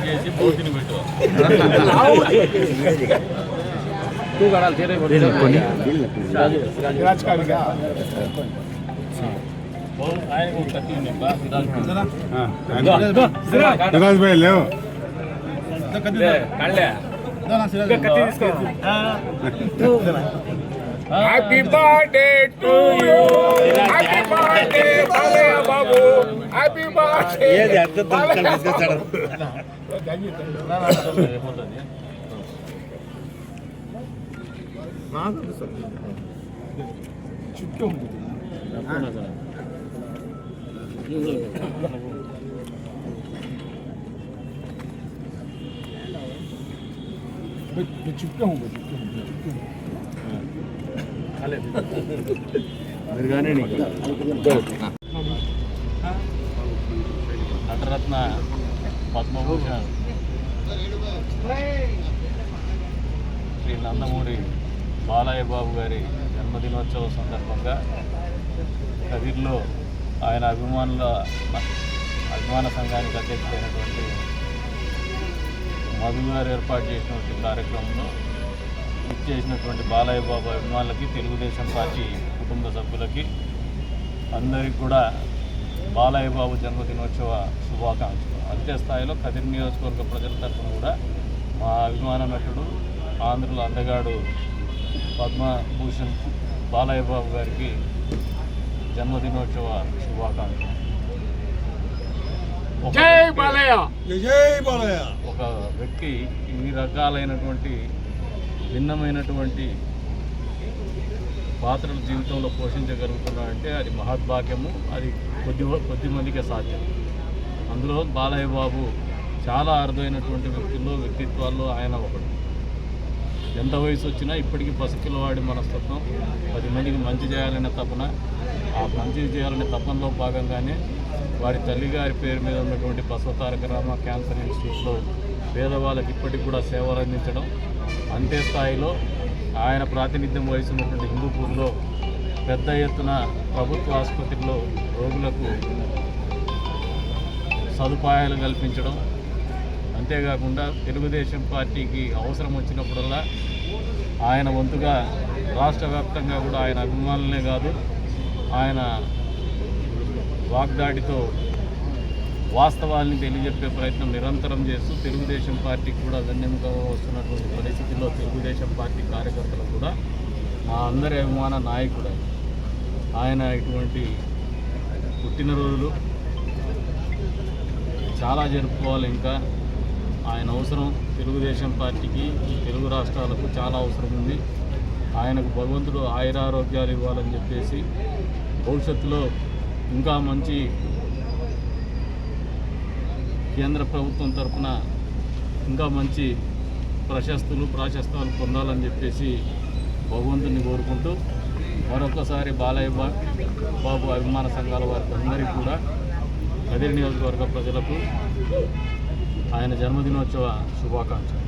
చేసి బోధిని పెట్టు సిరాజ్ భాయ్ లేవు happy birthday to you happy birthday Balayya Babu happy birthday ఏది అర్థం తీసుకొచ్చాడు చుట్టూ ఉంటుంది చుట్టూ ఉంటుంది నటరత్న పద్మభూషణ్ శ్రీ నందమూరి బాలయ్య బాబు గారి జన్మదినోత్సవం సందర్భంగా కదిర్లో ఆయన అభిమాన సంఘానికి అధ్యక్షుడైనటువంటి మధు గారు ఏర్పాటు చేసినటువంటి కార్యక్రమంలో ఇచ్చేసినటువంటి బాలయ్య బాబు అభిమానులకి తెలుగుదేశం పార్టీ కుటుంబ సభ్యులకి అందరికీ కూడా బాలయ్య బాబు జన్మదినోత్సవ శుభాకాంక్షలు. అంతే స్థాయిలో కదిరి నియోజకవర్గ ప్రజల తరఫున కూడా మా అభిమాన నటుడు ఆంధ్రుల అందగాడు పద్మభూషణ్ బాలయ్య బాబు గారికి జన్మదినోత్సవ శుభాకాంక్షలు. ఒక వ్యక్తి ఇన్ని రకాలైనటువంటి భిన్నమైనటువంటి పాత్రలు జీవితంలో పోషించగలుగుతున్నాడంటే అది మహద్భాగ్యము. అది కొద్ది మందికే సాధ్యం. అందులో బాలయ్య బాబు చాలా అరుదైనటువంటి వ్యక్తిత్వాల్లో ఆయన ఒకడు. ఎంత వయసు వచ్చినా ఇప్పటికీ పసిపిల్లవాడి మనస్తత్వం, 10 మందికి మంచి చేయాలనే తపన. ఆ మంచి చేయాలనే తపనలో భాగంగానే వారి తల్లిగారి పేరు మీద ఉన్నటువంటి బసవతారక రామ క్యాన్సర్ ఇన్స్టిట్యూట్లో పేదవాళ్ళకి ఇప్పటికి కూడా సేవలు అందించడం. అంతే స్థాయిలో ఆయన ప్రాతినిధ్యం వహిస్తున్నటువంటి హిందూపూర్లో పెద్ద ఎత్తున ప్రభుత్వ ఆసుపత్రిలో రోగులకు సదుపాయాలు కల్పించడం. అంతేకాకుండా తెలుగుదేశం పార్టీకి అవసరం వచ్చినప్పుడల్లా ఆయన వంతుగా రాష్ట్ర వ్యాప్తంగా కూడా ఆయన అభిమానులనే కాదు, ఆయన వాగ్దాడితో వాస్తవాల్ని తెలియజెప్పే ప్రయత్నం నిరంతరం చేస్తూ తెలుగుదేశం పార్టీకి కూడా వెన్నెముకగా వస్తున్నటువంటి పరిస్థితుల్లో తెలుగుదేశం పార్టీ కార్యకర్తలు కూడా మా అందరి అభిమాన నాయకుడు ఆయన. ఇటువంటి పుట్టినరోజులు చాలా జరుపుకోవాలి. ఇంకా ఆయన అవసరం తెలుగుదేశం పార్టీకి, తెలుగు రాష్ట్రాలకు చాలా అవసరం ఉంది. ఆయనకు భగవంతుడు ఆయురారోగ్యాలు ఇవ్వాలని చెప్పేసి భవిష్యత్తులో ఇంకా మంచి కేంద్ర ప్రభుత్వం తరఫున ఇంకా మంచి ప్రాశస్తాలు పొందాలని చెప్పేసి భగవంతుని కోరుకుంటూ మరొకసారి బాలయ్య బాబు అభిమాన సంఘాల వారికి అందరికీ కూడా కదిరి నియోజకవర్గ ప్రజలకు ఆయన జన్మదినోత్సవ శుభాకాంక్షలు.